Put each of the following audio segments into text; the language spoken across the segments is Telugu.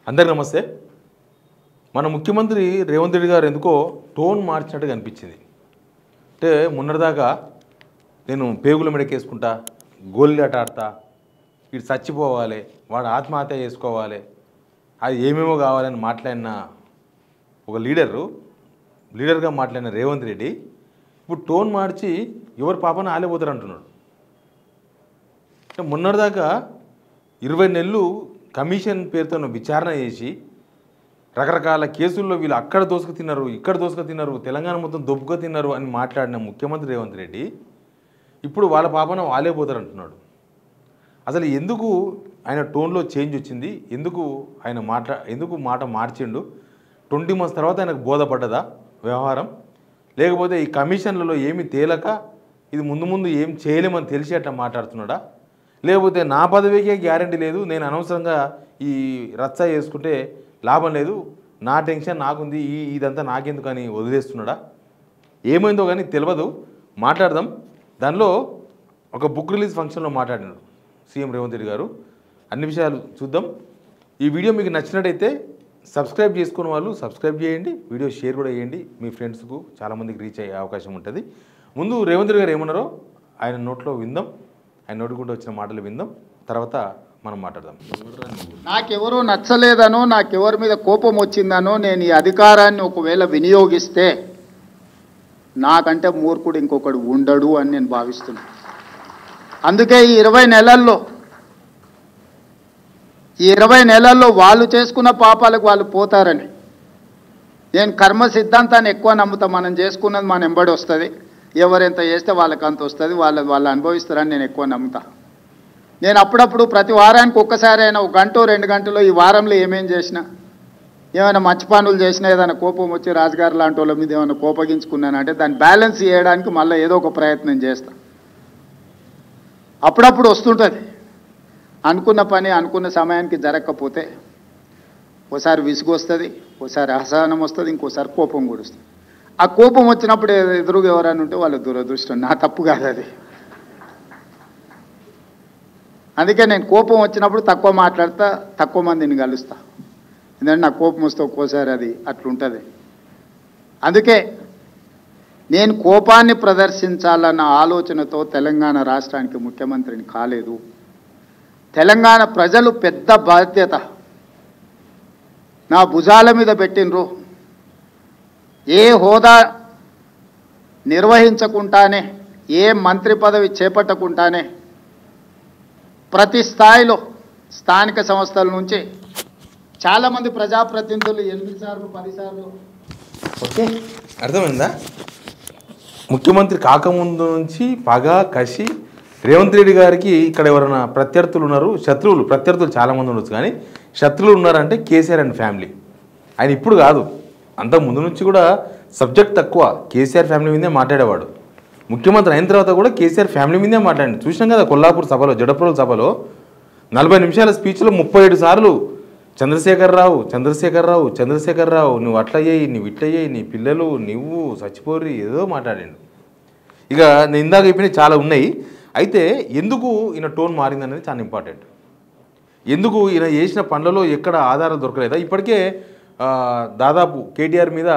అందరికీ నమస్తే. మన ముఖ్యమంత్రి రేవంత్ రెడ్డి గారు ఎందుకో టోన్ మార్చినట్టుగా అనిపించింది. అంటే మొన్నటిదాకా నేను పేగుల మెడకేసుకుంటా, గోళ్ళాట ఆడతా, వీడు చచ్చిపోవాలి, వాడు ఆత్మహత్య చేసుకోవాలి, అది ఏమేమో కావాలని మాట్లాడిన ఒక లీడర్గా మాట్లాడిన రేవంత్ రెడ్డి ఇప్పుడు టోన్ మార్చి ఎవరు పాపన ఆలేపోతారు అంటున్నాడు. మొన్నటిదాకా 20 నెలలు కమిషన్ పేరుతో విచారణ చేసి రకరకాల కేసుల్లో వీళ్ళు అక్కడ దోసుకు తిన్నారు, ఇక్కడ దోసుకు తిన్నారు, తెలంగాణ మొత్తం దొబ్బుగా తిన్నారు అని మాట్లాడిన ముఖ్యమంత్రి రేవంత్ రెడ్డి ఇప్పుడు వాళ్ళ పాపన వాళ్ళేపోతారు అంటున్నాడు. అసలు ఎందుకు ఆయన టోన్లో చేంజ్ వచ్చింది? ఎందుకు ఆయన మాట మార్చిండు? 20 months తర్వాత ఆయనకు బోధపడ్డదా వ్యవహారం? లేకపోతే ఈ కమిషన్లలో ఏమి తేలక ఇది ముందు ఏం చేయలేమని తెలిసి అట్లా మాట్లాడుతున్నాడా? లేకపోతే నా పదవికే గ్యారంటీ లేదు, నేను అనవసరంగా ఈ రచ్చ చేసుకుంటే లాభం లేదు, నా టెన్షన్ నాకుంది, ఇదంతా నాకెందుకు అని వదిలేస్తున్నాడా? ఏమైందో కానీ తెలియదు. మాట్లాడదాం. దానిలో ఒక బుక్ రిలీజ్ ఫంక్షన్లో మాట్లాడినారు సీఎం రేవంత్ రెడ్డి గారు. అన్ని విషయాలు చూద్దాం. ఈ వీడియో మీకు నచ్చినట్టయితే సబ్స్క్రైబ్ చేసుకున్న వాళ్ళు సబ్స్క్రైబ్ చేయండి, వీడియో షేర్ కూడా చేయండి, మీ ఫ్రెండ్స్కు చాలామందికి రీచ్ అయ్యే అవకాశం ఉంటుంది. ముందు రేవంత్ రెడ్డి గారు ఏమన్నారో ఆయన నోట్లో విందాం, ఆయన నోటికుంటూ వచ్చిన మాటలు విందాం, తర్వాత మనం మాట్లాడదాం. నాకెవరో నచ్చలేదనో, నాకెవరి మీద కోపం వచ్చిందనో నేను ఈ అధికారాన్ని ఒకవేళ వినియోగిస్తే నాకంటే మూర్ఖుడు ఇంకొకడు ఉండడు అని నేను భావిస్తున్నాను. అందుకే ఈ 20 నెలల్లో వాళ్ళు చేసుకున్న పాపాలకు వాళ్ళు పోతారని నేను కర్మ సిద్ధాంతాన్ని ఎక్కువ నమ్ముతా. మనం చేసుకున్నది మన ఎంబడి వస్తుంది, ఎవరెంత చేస్తే వాళ్ళకి అంత వస్తుంది, వాళ్ళు అనుభవిస్తారని నేను ఎక్కువ నమ్ముతా. నేను అప్పుడప్పుడు ప్రతి వారానికి ఒక్కసారి అయినా 1 గంట 2 గంటలో ఈ వారంలో ఏమేం చేసినా, ఏమైనా మంచి పనులు చేసినా, ఏదైనా కోపం వచ్చి రాజుగారు లాంటి వాళ్ళ మీద ఏమైనా కోపగించుకున్నానంటే దాన్ని బ్యాలెన్స్ చేయడానికి మళ్ళీ ఏదో ఒక ప్రయత్నం చేస్తా. అప్పుడప్పుడు వస్తుంటుంది. అనుకున్న పని అనుకున్న సమయానికి జరగకపోతే ఓసారి విసుగు వస్తుంది, ఓసారి అసహనం వస్తుంది, ఇంకోసారి కోపం కూడా వస్తుంది. ఆ కోపం వచ్చినప్పుడు ఎదురుగా ఎవరైనా ఉంటే వాళ్ళ దురదృష్టం, నా తప్పు కాదు అది. అందుకే నేను కోపం వచ్చినప్పుడు తక్కువ మాట్లాడతా, తక్కువ మందిని కలుస్తా. ఎందుకంటే నాకు కోపం వస్తే ఒక్కోసారి అది అట్లుంటుంది. అందుకే నేను కోపాన్ని ప్రదర్శించాలన్న ఆలోచనతో తెలంగాణ రాష్ట్రానికి ముఖ్యమంత్రిని కాలేదు. తెలంగాణ ప్రజలు పెద్ద బాధ్యత నా భుజాల మీద పెట్టినరు. ఏ హోదా నిర్వహించకుండానే, ఏ మంత్రి పదవి చేపట్టకుండానే ప్రతి స్థాయిలో స్థానిక సంస్థల నుంచి చాలామంది ప్రజాప్రతినిధులు 8 సార్లు 10 సార్లు. ఓకే, అర్థమైందా? ముఖ్యమంత్రి కాకముందు నుంచి పగ కసి రేవంత్ రెడ్డి గారికి ఇక్కడ ఎవరైనా ప్రత్యర్థులు ఉన్నారు, ప్రత్యర్థులు చాలామంది ఉండొచ్చు, కానీ శత్రువులు ఉన్నారంటే కేసీఆర్ అండ్ ఫ్యామిలీ. ఆయన ఇప్పుడు కాదు, అంతకు ముందు నుంచి కూడా సబ్జెక్ట్ తక్కువ, కేసీఆర్ ఫ్యామిలీ మీదే మాట్లాడేవాడు. ముఖ్యమంత్రి అయిన తర్వాత కూడా కేసీఆర్ ఫ్యామిలీ మీదే మాట్లాడండి. చూసినాం కదా కొల్లాపూర్ సభలో, జడప్రోల్ సభలో 40 నిమిషాల స్పీచ్లో 37 సార్లు చంద్రశేఖరరావు నువ్వు అట్లా చేయి, నువ్వు ఇట్లా చేయి, నీ పిల్లలు నువ్వు చచ్చిపోరి ఏదో మాట్లాడాడు. ఇక నేను ఇందాక చెప్పినవి చాలా ఉన్నాయి. అయితే ఎందుకు ఈయన టోన్ మారింది అనేది చాలా ఇంపార్టెంట్. ఎందుకు ఈయన చేసిన పనులలో ఎక్కడ ఆధారాలు దొరకలేదా? ఇప్పటికే దాదాపు కేటీఆర్ మీద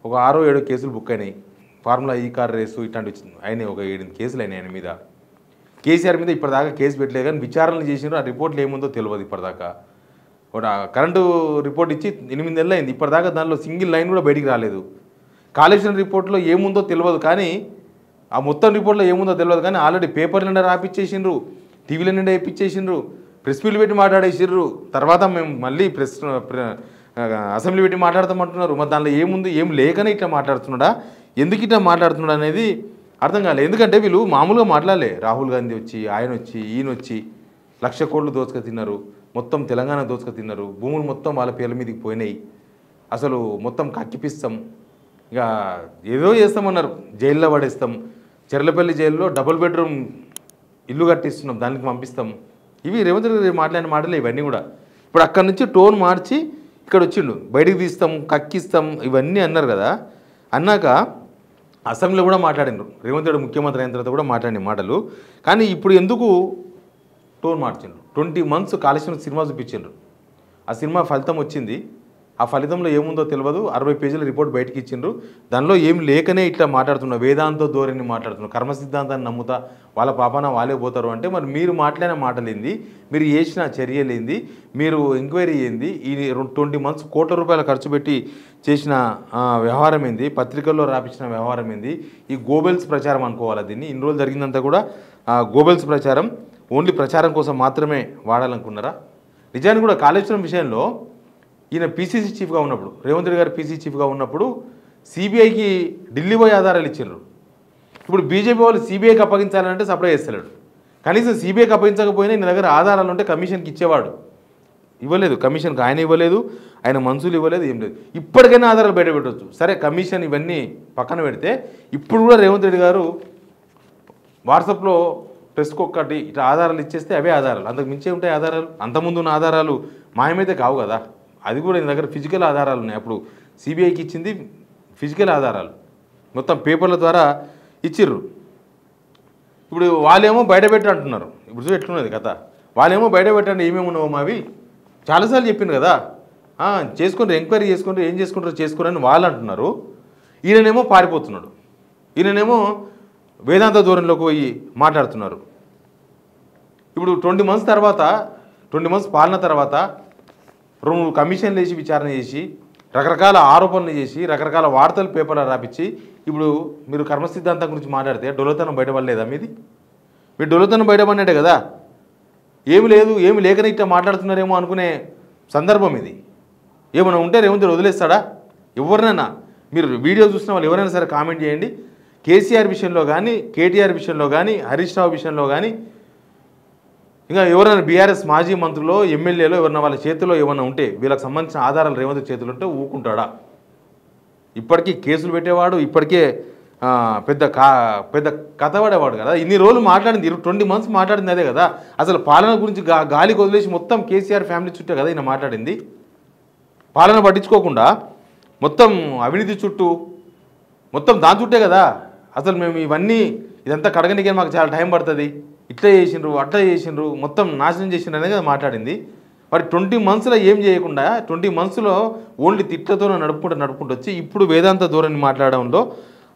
ఒక 6-7 కేసులు బుక్ అయినాయి. ఫార్ములా ఈ కార్ రేసు ఇట్లాంటి అయినాయి, ఒక 7 కేసులు అయినాయి ఆయన మీద. కేసీఆర్ మీద ఇప్పటిదాకా కేసు పెట్టలేదు, కానీ విచారణలు చేసినారు. ఆ రిపోర్ట్లు ఏముందో తెలియదు ఇప్పటిదాకా. ఒక కరెంటు రిపోర్ట్ ఇచ్చి 8 నెలలు అయింది, ఇప్పటిదాకా దానిలో సింగిల్ లైన్ కూడా బయటికి రాలేదు. కాళేశ్వరం రిపోర్ట్లో ఏముందో తెలియదు, కానీ ఆ మొత్తం రిపోర్ట్లో ఏముందో తెలియదు, కానీ ఆల్రెడీ పేపర్ నిండా రాపిచ్చేసిండ్రు, టీవీల నిండా వేయించేసిండ్రు, ప్రెస్ మీట్లు పెట్టి మాట్లాడేసిండ్రు. తర్వాత మేము మళ్ళీ అసెంబ్లీ పెట్టి మాట్లాడతామంటున్నారు. మరి దానిలో ఏముంది, ఏం లేకనే ఇట్లా మాట్లాడుతున్నాడా, ఎందుకు ఇట్లా మాట్లాడుతున్నాడు అనేది అర్థం కాలేదు. ఎందుకంటే వీళ్ళు మామూలుగా మాట్లాడలే. రాహుల్ గాంధీ వచ్చి, ఆయన వచ్చి, ఈయన వచ్చి 1,00,000 కోట్లు దోచుక తిన్నారు, మొత్తం తెలంగాణ దోచుక తిన్నారు, భూములు మొత్తం వాళ్ళ పేర్ల మీదకి పోయినాయి, అసలు మొత్తం కక్కిపిస్తాం, ఇక ఏదో చేస్తామన్నారు, జైల్లో పడేస్తాం, చెర్లపల్లి జైల్లో 2 బెడ్రూమ్ ఇల్లు కట్టిస్తున్నాం, దానికి పంపిస్తాం. ఇవి రేవంత్ రెడ్డి మాట్లాడిన మాటలే ఇవన్నీ కూడా. ఇప్పుడు అక్కడి నుంచి టోన్ మార్చి ఇక్కడ వచ్చిండు, బయటికి తీస్తాం, కక్కిస్తాం, ఇవన్నీ అన్నారు కదా. అన్నాక అసెంబ్లీలో కూడా మాట్లాడినారు, రేవంత్ రెడ్డి ముఖ్యమంత్రి అయిన తర్వాత కూడా మాట్లాడిన మాటలు. కానీ ఇప్పుడు ఎందుకు టోన్ మార్చిండ్రు? 20 months కాళేశ్వరం సినిమా చూపించిండ్రు. ఆ సినిమా ఫలితం వచ్చింది. ఆ ఫలితంలో ఏముందో తెలియదు. 60 పేజీల రిపోర్ట్ బయటకి ఇచ్చిండ్రు. దానిలో ఏం లేకనే ఇట్లా మాట్లాడుతున్నా, వేదాంతో ధోరణి మాట్లాడుతున్నా, కర్మ సిద్ధాంతాన్ని నమ్ముతా వాళ్ళ పాపాన వాళ్ళే పోతారు అంటే మరి మీరు మాట్లాడిన మాటలేంది, మీరు చేసిన చర్యలేంది, మీరు ఎంక్వైరీ ఏంది, ఈ 20 మంత్స్ కోట్ల రూపాయలు ఖర్చు పెట్టి చేసిన వ్యవహారం ఏంది, పత్రికల్లో రాపించిన వ్యవహారం ఏంది, ఈ గోబెల్స్ ప్రచారం అనుకోవాలి దీన్ని. ఇన్ని రోజులు జరిగిందంతా కూడా గోబెల్స్ ప్రచారం, ఓన్లీ ప్రచారం కోసం మాత్రమే వాడాలనుకున్నారా? నిజానికి కూడా కాళేశ్వరం విషయంలో ఈయన పీసీసీ చీఫ్గా ఉన్నప్పుడు, రేవంత్ రెడ్డి గారు పీసీసీ చీఫ్గా ఉన్నప్పుడు సిబిఐకి ఢిల్లీ పోయి ఆధారాలు ఇచ్చిండ్రు. ఇప్పుడు బీజేపీ వాళ్ళు సిబిఐకి అప్పగించాలంటే సప్లై చేస్తలేడు. కనీసం సిబిఐకి అప్పగించకపోయినా నీ దగ్గర ఆధారాలు ఉంటే కమిషన్కి ఇచ్చేవాడు. ఇవ్వలేదు, కమిషన్కి ఆయన ఇవ్వలేదు, ఆయన మనుషులు ఇవ్వలేదు, ఏం లేదు. ఇప్పటికైనా ఆధారాలు బయట పెట్టవచ్చు. సరే కమిషన్ ఇవన్నీ పక్కన పెడితే ఇప్పుడు కూడా రేవంత్ రెడ్డి గారు వాట్సాప్లో ప్రెస్కి ఒక్కటి ఇట్లా ఆధారాలు ఇచ్చేస్తే అవే ఆధారాలు, అంతకు మించే ఉంటాయి ఆధారాలు. అంతకుముందు ఉన్న ఆధారాలు మాయమైతే కావు కదా. అది కూడా నీ దగ్గర ఫిజికల్ ఆధారాలు ఉన్నాయి. అప్పుడు సిబిఐకి ఇచ్చింది ఫిజికల్ ఆధారాలు, మొత్తం పేపర్ల ద్వారా ఇచ్చిర్రు. ఇప్పుడు వాళ్ళేమో బయట పెట్టు అంటున్నారు. ఇప్పుడు చూసి ఎట్లున్నది కథ. వాళ్ళేమో బయట పెట్టండి ఏమేమి ఉన్నావో మావి చాలాసార్లు చెప్పింది కదా, చేసుకుంటారు, ఎంక్వైరీ చేసుకుంటారు, ఏం చేసుకుంటారో చేసుకోరని వాళ్ళు అంటున్నారు. ఈయననేమో పారిపోతున్నాడు. ఈయననేమో వేదాంత ధోరణిలోకి పోయి మాట్లాడుతున్నారు. ఇప్పుడు 20 మంత్స్ తర్వాత, 20 మంత్స్ పాలన తర్వాత 2 కమిషన్లు వేసి విచారణ చేసి రకరకాల ఆరోపణలు చేసి రకరకాల వార్తలు పేపర్లో రాపించి ఇప్పుడు మీరు కర్మ సిద్ధాంతం గురించి మాట్లాడితే డొల్లతనం బయటపడలేదా మీది? మీరు డొల్లతనం బయటపడినట్టే కదా. ఏమి లేదు, ఏమి లేకనే ఇట్లా మాట్లాడుతున్నారేమో అనుకునే సందర్భం ఇది. ఏమైనా ఉంటే రేవంత్ రెడ్డి వదిలేస్తాడా? ఎవరినైనా మీరు వీడియో చూసిన వాళ్ళు ఎవరైనా సరే కామెంట్ చేయండి. కేసీఆర్ విషయంలో కానీ, కేటీఆర్ విషయంలో కానీ, హరీష్ రావు విషయంలో కానీ, ఇంకా ఎవరైనా బీఆర్ఎస్ మాజీ మంత్రులు, ఎమ్మెల్యేలు ఎవరైనా వాళ్ళ చేతిలో ఏమైనా ఉంటే, వీళ్ళకి సంబంధించిన ఆధారాలు రేవంత్ చేతులు ఉంటే ఊకుంటాడా? ఇప్పటికీ కేసులు పెట్టేవాడు, ఇప్పటికే పెద్ద కథ పడేవాడు కదా. ఇన్ని రోజులు మాట్లాడింది, 20 మంత్స్ మాట్లాడింది అదే కదా. అసలు పాలన గురించి గాలికి వదిలేసి మొత్తం కేసీఆర్ ఫ్యామిలీ చుట్టే కదా ఈయన మాట్లాడింది. పాలన పట్టించుకోకుండా మొత్తం అవినీతి చుట్టూ, మొత్తం దాని చుట్టే కదా. అసలు మేము ఇదంతా కడగనికే మాకు చాలా టైం పడుతుంది, ఇట్లా చేసిండ్రు, అట్లా చేసిండ్రు, మొత్తం నాశనం చేసిండ్రు అనేది కదా మాట్లాడింది. మరి 20 మంత్స్లో ఏం చేయకుండా 20 మంత్స్లో ఓన్లీ తిట్లతో నడుపుకుంటూ వచ్చి ఇప్పుడు వేదాంత ధోరణి మాట్లాడడంలో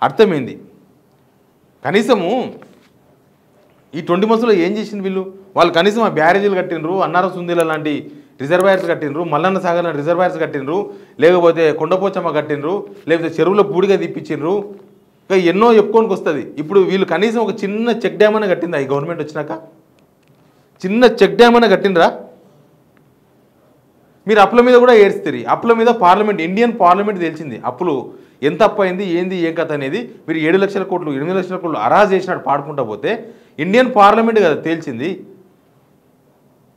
అర్థమైంది. కనీసము ఈ 20 మంత్స్లో ఏం చేసింది వీళ్ళు? వాళ్ళు కనీసం ఆ బ్యారేజీలు కట్టినరు, అన్నారం సుందీల లాంటి రిజర్వాయర్స్ కట్టినరు, మల్లన్న సాగర్ లాంటి రిజర్వాయర్స్ కట్టినరు, లేకపోతే కొండపోచమ్మ కట్టినరు, లేకపోతే చెరువులో పూడిగా తీపిచ్చిండ్రు, ఇంకా ఎన్నో చెప్పుకోనికి వస్తుంది. ఇప్పుడు వీళ్ళు కనీసం ఒక చిన్న చెక్ డ్యామ్ అనే కట్టిందా ఈ గవర్నమెంట్ వచ్చినాక? చిన్న చెక్ డ్యామ్ అనే కట్టినరా? మీరు అప్పుల మీద కూడా ఏడుస్తారు. అప్పుల మీద పార్లమెంట్, ఇండియన్ పార్లమెంట్ తెలిసింది అప్పులు ఎంత అప్పు అయింది, ఏంది ఏం కథ అనేది. మీరు 7 లక్షల కోట్లు 8 లక్షల కోట్లు అరాజు చేసినట్టు పాడుకుంటా పోతే ఇండియన్ పార్లమెంట్ కదా తేల్చింది.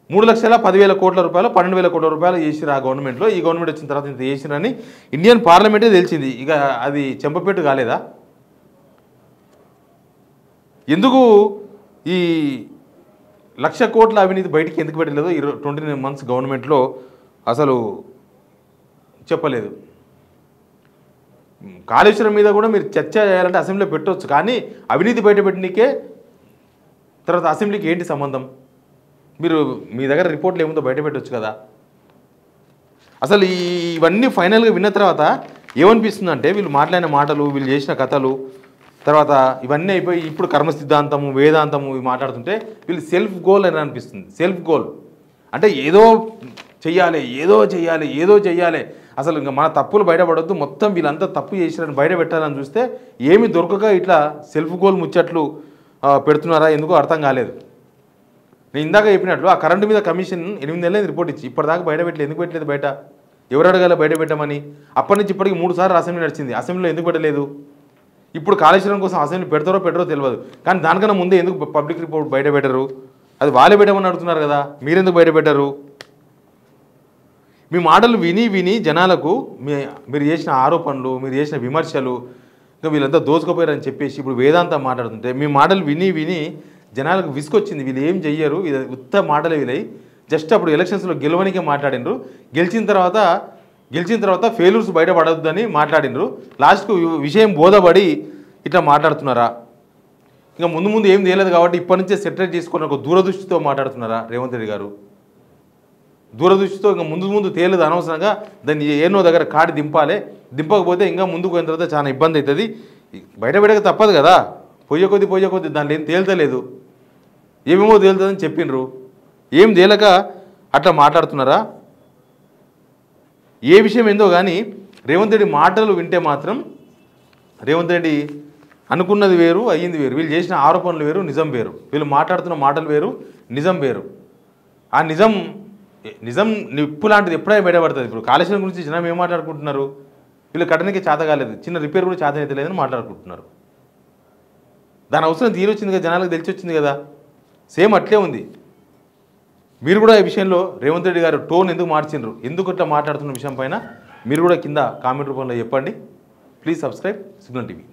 3,10,000 కోట్ల రూపాయలు 12,000 కోట్ల రూపాయలు చేసిరు ఆ గవర్నమెంట్లో. ఈ గవర్నమెంట్ వచ్చిన తర్వాత ఇంత చేసిరని ఇండియన్ పార్లమెంటే తెలిసింది. ఇక అది చెంపపెట్టు కాలేదా? ఎందుకు ఈ 1,00,000 కోట్ల అవినీతి బయటికి ఎందుకు పెట్టలేదు 20 మంత్స్ గవర్నమెంట్లో అసలు చెప్పలేదు. కాళేశ్వరం మీద కూడా మీరు చర్చ చేయాలంటే అసెంబ్లీలో పెట్టవచ్చు, కానీ అవినీతి బయటపెట్టడానికే తర్వాత అసెంబ్లీకి ఏంటి సంబంధం? మీరు మీ దగ్గర రిపోర్ట్లు ఏముందో బయట పెట్టవచ్చు కదా. అసలు ఇవన్నీ ఫైనల్గా విన్న తర్వాత ఏమనిపిస్తుందంటే వీళ్ళు మాట్లాడిన మాటలు, వీళ్ళు చేసిన కథలు, తర్వాత ఇవన్నీ అయిపోయి ఇప్పుడు కర్మ సిద్ధాంతము, వేదాంతము ఇవి మాట్లాడుతుంటే వీళ్ళు సెల్ఫ్ గోల్ అని అనిపిస్తుంది. సెల్ఫ్ గోల్ అంటే ఏదో చెయ్యాలి, ఏదో చెయ్యాలి, ఏదో చెయ్యాలి, అసలు ఇంకా మన తప్పులు బయటపడొద్దు, మొత్తం వీళ్ళంతా తప్పు చేసినని బయట పెట్టాలని చూస్తే ఏమి దొరకక ఇట్లా సెల్ఫ్ గోల్ ముచ్చట్లు పెడుతున్నారా ఎందుకో అర్థం కాలేదు. నేను ఇందాక చెప్పినట్లు ఆ కరెంటు మీద కమిషన్ 8 నెలలైంది రిపోర్ట్ ఇచ్చి, ఇప్పటిదాకా బయట పెట్టలేదు. ఎందుకు పెట్టలేదు బయట? ఎవరు అడగాలి బయట పెట్టమని? అప్పటి నుంచి ఇప్పటికి 3 సార్లు అసెంబ్లీ నడిచింది, అసెంబ్లీలో ఎందుకు పెట్టలేదు? ఇప్పుడు కాళేశ్వరం కోసం అసెంబ్లీ పెడతారో పెట్టరో తెలియదు, కానీ దానికన్నా ముందే ఎందుకు పబ్లిక్ రిపోర్ట్ బయట పెట్టరు? అది వాళ్ళే పెట్టమని అడుగుతున్నారు కదా, మీరెందుకు బయట పెట్టరు? మీ మాటలు విని విని జనాలకు మీరు చేసిన ఆరోపణలు, మీరు చేసిన విమర్శలు, ఇంకా వీళ్ళంతా దోచుకోపోయారని చెప్పేసి ఇప్పుడు వేదాంతం మాట్లాడుతుంటే మీ మాటలు విని విని జనాలకు విసుకొచ్చింది. వీళ్ళు ఏం చెయ్యరు, ఇది ఉత్త మాటలు వీళ్ళవి, జస్ట్ అప్పుడు ఎలక్షన్స్లో గెలవనికే మాట్లాడినరు, గెలిచిన తర్వాత ఫెయిల్యూర్స్ బయటపడొద్దని మాట్లాడినరు, లాస్ట్కు విషయం బోధపడి ఇట్లా మాట్లాడుతున్నారా? ఇంకా ముందు ఏం తెలియదు కాబట్టి ఇప్పటి నుంచే సెటరేట్ చేసుకుని ఒక దూరదృష్టితో మాట్లాడుతున్నారా రేవంత్ రెడ్డి గారు? దూరదృష్టితో ఇంకా ముందు తేలదు అనవసరంగా దాన్ని ఏనో దగ్గర కాడి దింపాలి, దింపకపోతే ఇంకా ముందుకు పోయిన తర్వాత చాలా ఇబ్బంది అవుతుంది. బయటకు తప్పదు కదా, పొయ్య కొద్ది దాంట్లో ఏం తేల్తలేదు, ఏమేమో తేలుతుందని చెప్పిండ్రు, ఏం తేలక అట్లా మాట్లాడుతున్నారా? ఏ విషయం ఏందో కానీ రేవంత్ రెడ్డి మాటలు వింటే మాత్రం రేవంత్ రెడ్డి అనుకున్నది వేరు, అయ్యింది వేరు. వీళ్ళు చేసిన ఆరోపణలు వేరు, నిజం వేరు. వీళ్ళు మాట్లాడుతున్న మాటలు వేరు, నిజం వేరు. ఆ నిజం నిప్పు లాంటిది ఎప్పుడైనా బయటపడుతుంది. ఇప్పుడు కాళేశ్వరం గురించి జనం ఏం మాట్లాడుకుంటున్నారు? వీళ్ళు కట్టడానికి చేత కాలేదు, చిన్న రిపేర్ కూడా చేత అయితే లేదని మాట్లాడుకుంటున్నారు. దాని అవసరం తీరొచ్చింది కదా, జనాలకు తెలిసి వచ్చింది కదా. సేమ్ అట్లే ఉంది. మీరు కూడా ఈ విషయంలో రేవంత్ రెడ్డి గారు టోన్ ఎందుకు మార్చిండ్రు, ఎందుకు ఇట్లా మాట్లాడుతున్న విషయం పైన మీరు కూడా కింద కామెంట్ రూపంలో చెప్పండి. Please subscribe signal TV.